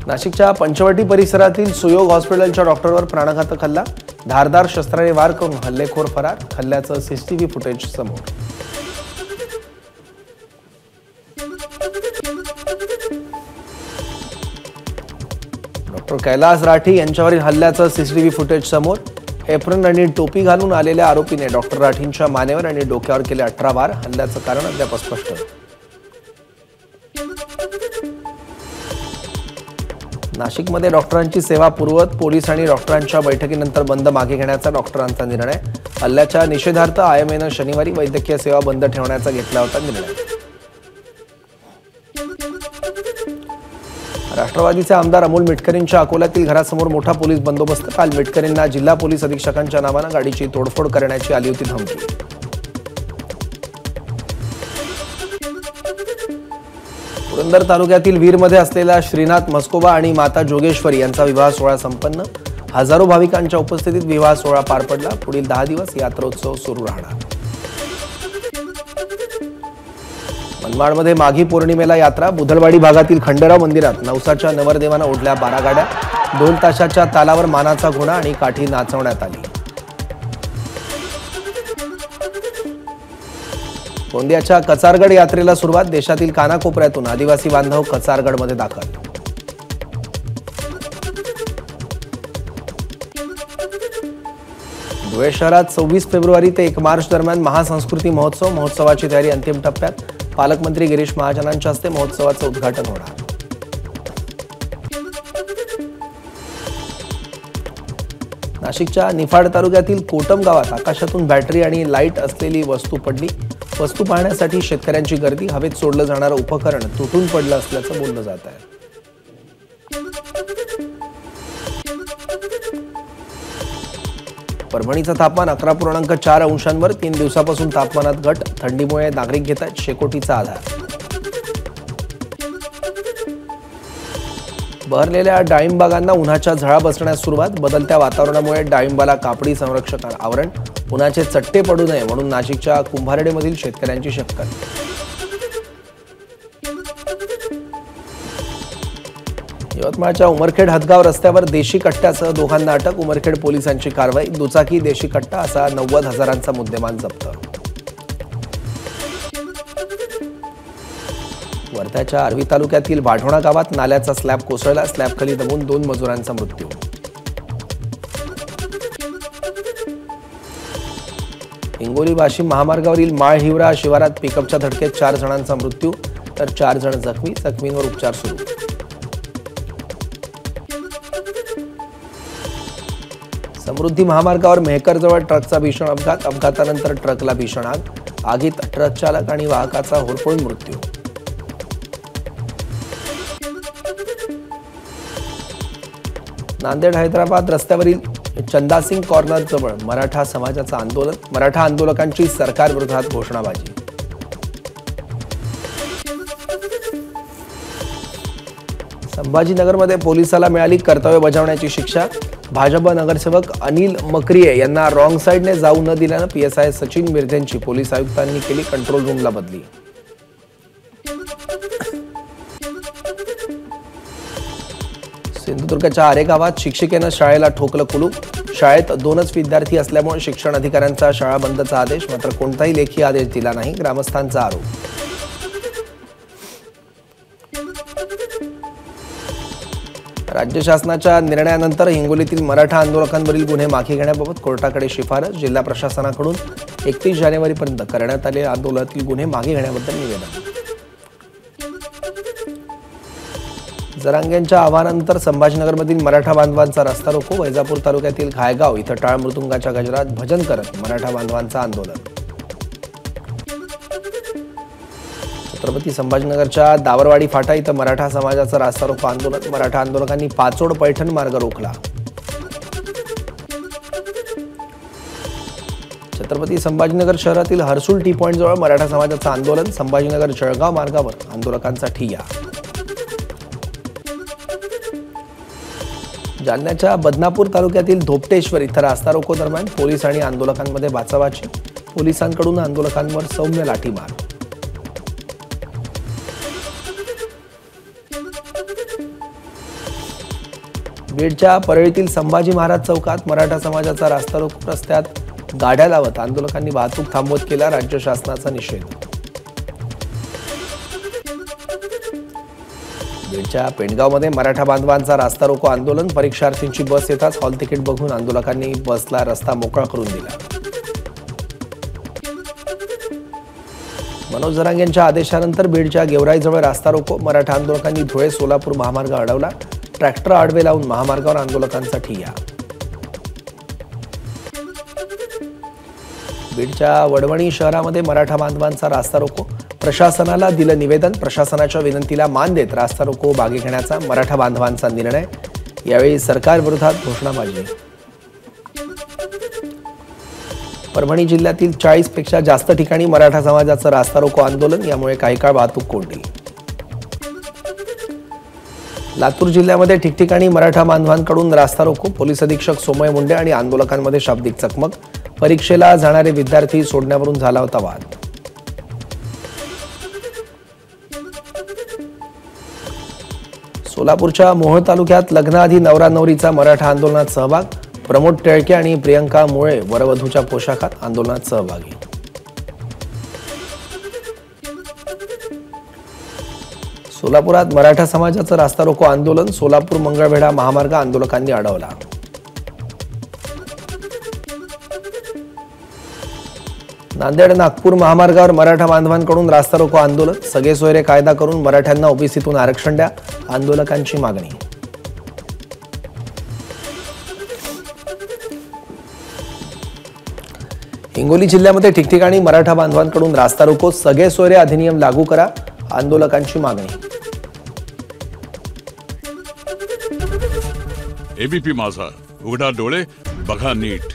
नाशिकच्या पंचवटी परिसरातील सुयोग हॉस्पिटलच्या डॉक्टरवर प्राणघातक हल्ला, धारदार शस्त्राने वार करून हल्लेखोर फरार, हल्ल्याचं सीसीटीव्ही फुटेज समोर। डॉक्टर कैलास राठी यांच्यावरील हल्ल्याचं सीसीटीव्ही फुटेज समोर। एप्रिन आणि टोपी घालून आलेल्या आरोपीने डॉक्टर राठींच्या मानेवर आणि डोक्यावर केले 18 वार, हल्ल्याचं कारण अद्याप स्पष्ट नाही। नाशिकमध्ये डॉक्टरांची सेवा पुरवत पोलीस आणि डॉक्टरांच्या बैठकीनंतर बंद मागे घेण्याचा डॉक्टरांचा निर्णय। हल्ल्याच्या निषेधार्थ आयएमएनं शनिवारी वैद्यकीय सेवा बंद ठेवण्याचा घेतला होता निर्णय। राष्ट्रवादीचे आमदार अमोल मिटकरींच्या अकोल्यातील घरासमोर मोठा पोलीस बंदोबस्त। काल मिटकरींना जिल्हा पोलीस अधीक्षकांच्या नावानं गाडीची तोडफोड करण्याची आली होती धमकी। पुरंदर तालुक्यातील वीरमध्ये असलेला श्रीनाथ मस्कोबा आणि माता जोगेश्वरी यांचा विवाह सोहळा संपन्न। हजारो भाविकांच्या उपस्थितीत विवाह सोहळा पार पडला। पुढील 10 दिवस यात्रोत्सव सुरू राहणार। मनमाडमध्ये माघी पौर्णिमेला यात्रा। बुधलवाडी भागातील खंडेराव मंदिरात नवसाच्या नवरदेवांना ओढल्या 12 गाड्या। 2 तासाच्या तालावर मानाचा घोडा आणि काठी नाचवण्यात आली। गोंदियाच्या कचारगड यात्रेला सुरुवात। देशातील कानाकोपऱ्यातून आदिवासी बांधव कचारगडमध्ये दाखल। धुळे शहरात 26 फेब्रुवारी ते 1 मार्च दरम्यान महासंस्कृती महोत्सव। महोत्सवाची तयारी अंतिम टप्प्यात। पालकमंत्री गिरीश महाजनांच्या हस्ते महोत्सवाचं उद्घाटन होणार। नाशिकच्या निफाड तालुक्यातील कोटम गावात आकाशातून बॅटरी आणि लाईट असलेली वस्तू पडली। वस्तू पाहण्यासाठी शेतकऱ्यांची गर्दी। हवेत सोडलं जाणारं उपकरण तुटून पडलं असल्याचं बोललं जात आहे। परभणीचं तापमान 11.4 अंशांवर। 3 दिवसापासून तापमानात घट। थंडीमुळे नागरिक घेत आहेत शेकोटीचा आधार। बहरलेल्या डाळिंब बागांना उन्हाच्या झळा बसण्यास सुरुवात। बदलत्या वातावरणामुळे डाळिंबाला कापडी संरक्षक आवरण, उन्हाचे चट्टे पडू नये म्हणून नाशिकच्या कुंभारडेमधील शेतकऱ्यांची शक्कल। यवतमाळच्या उमरखेड हदगाव रस्त्यावर देशी कट्ट्यासह दोघांना अटक। उमरखेड पोलिसांची कारवाई। दुचाकी, देशी कट्टा असा 90,000चा मुद्देमाल जप्त। वर्ध्याच्या आर्वी तालुक्यातील वाढोणा गावात नाल्याचा स्लॅब कोसळला। स्लॅबखाली दबून 2 मजुरांचा मृत्यू। हिंगोली वाशिम महामार्गावरील माळहिवरा शिवारात पिकअपच्या धडकेत 4 जणांचा मृत्यू तर 4 जण जखमी। जखमींवर उपचार सुरू। समृद्धी महामार्गावर मेहकरजवळ ट्रकचा भीषण अपघात। अपघातानंतर ट्रकला भीषण आग। आगीत ट्रक चालक आणि वाहकाचा होरपळून मृत्यू। नांदेड हैदराबाद रस्त्यावरील चंदासिंग कॉर्नर जवळ मराठा समाजाचं आंदोलन। मराठा आंदोलकांची सरकार विरोधात घोषणाबाजी। संभाजीनगरमध्ये पोलिसाला मिळाली कर्तव्य बजावण्याची शिक्षा। भाजप नगरसेवक अनिल मकरिये यांना रॉंग साइडने जाऊ न दिल्यानं पीएसआय सचिन मिर्धेंची पोलीस आयुक्तांनी केली कंट्रोल रूमला बदली। सिंधुदुर्गच्या आरे गावात शिक्षिकेनं शाळेला ठोकलं कुलूप। शाळेत 2च विद्यार्थी असल्यामुळे शिक्षण अधिकाऱ्यांचा शाळा बंदचा आदेश, मात्र कोणताही लेखी आदेश दिला नाही, ग्रामस्थांचा आरोप। राज्य शासनाच्या निर्णयानंतर हिंगोलीतील मराठा आंदोलकांवरील गुन्हे मागे घेण्याबाबत कोर्टाकडे शिफारस। जिल्हा प्रशासनाकडून 31 जानेवारीपर्यंत करण्यात आलेल्या आंदोलनातील गुन्हे मागे घेण्याबद्दल निवेदन। जरांगेंच्या आवाहनानंतर संभाजीनगरमधील मराठा बांधवांचा रस्ता रोको। वैजापूर तालुक्यातील घायगाव इथं टाळ मृदुंगाच्या गजरात भजन करत मराठा बांधवांचं आंदोलन। छत्रपती संभाजीनगरच्या दावरवाडी फाटा इथं मराठा समाजाचं रास्ता रोको आंदोलन। मराठा आंदोलकांनी पाचोड पैठण मार्ग रोखला। छत्रपती संभाजीनगर शहरातील हर्सुल टी पॉइंट जवळ मराठा समाजाचं आंदोलन। संभाजीनगर जळगाव मार्गावर आंदोलकांचा ठिय्या। जालन्याच्या बदनापूर तालुक्यातील धोपटेश्वर इथं रास्ता रोको दरम्यान पोलीस आणि आंदोलकांमध्ये बाचाबाची। पोलिसांकडून आंदोलकांवर सौम्य लाठीमार। बीडच्या परळीतील संभाजी महाराज चौकात मराठा समाजाचा रास्ता रोको रस्त्यात गाड्या लावत आंदोलकांनी वाहतूक थांबवत केला राज्य शासनाचा निषेध। बीडच्या पेंडगावमध्ये मराठा बांधवांचा रास्ता रोको आंदोलन। परीक्षार्थींची बस येताच हॉल तिकीट बघून आंदोलकांनी बसला रस्ता मोकळा करून दिला। मनोज जरांगे यांच्या आदेशानंतर बीडच्या गेवराईजवळ रास्ता रोको। मराठा आंदोलकांनी धुळे सोलापूर महामार्ग अडवला। ट्रॅक्टर आडवे लावून महामार्गावर आंदोलकांचा ठिय्या। बीडच्या वडवणी शहरामध्ये मराठा बांधवांचा रास्ता रोको। प्रशासनाला दिलं निवेदन। प्रशासनाच्या विनंतीला मान देत रास्ता रोको मागे घेण्याचा मराठा बांधवांचा निर्णय। यावेळी सरकारविरोधात घोषणाबाजी। परभणी जिल्ह्यातील 40 पेक्षा जास्त ठिकाणी मराठा समाजाचं रास्ता रोको आंदोलन। यामुळे काही काळ वाहतूक कोंडी। लातूर जिल्ह्यामध्ये ठिकठिकाणी मराठा बांधवांकडून रास्ता रोको। पोलीस अधीक्षक सोमय मुंडे आणि आंदोलकांमध्ये शाब्दिक चकमक। परीक्षेला जाणारे विद्यार्थी सोडण्यावरून झाला होता वाद। सोलापूरच्या मोहोळ तालुक्यात लग्नाआधी नवरा नवरीचा मराठा आंदोलनात सहभाग। प्रमोद टेळके आणि प्रियंका मुळे वरवधूच्या पोशाखात आंदोलनात सहभागी। सोलापुरात मराठा समाजाचं रास्ता रोको आंदोलन। सोलापूर मंगळवेढा महामार्ग आंदोलकांनी अडवला। नांदेड नागपूर महामार्गावर मराठा बांधवांकडून रास्ता रोको आंदोलन। सगळे सोयरे कायदा करून मराठ्यांना ओबीसीतून आरक्षण द्या, आंदोलकांची मागणी। हिंगोली जिल्ह्यामध्ये ठिकठिकाणी मराठा बांधवांकडून रास्ता रोको। सगळे सोयरे अधिनियम लागू करा, आंदोलकांची मागणी। एबीपी माझा, उघडा डोळे बघा नीट।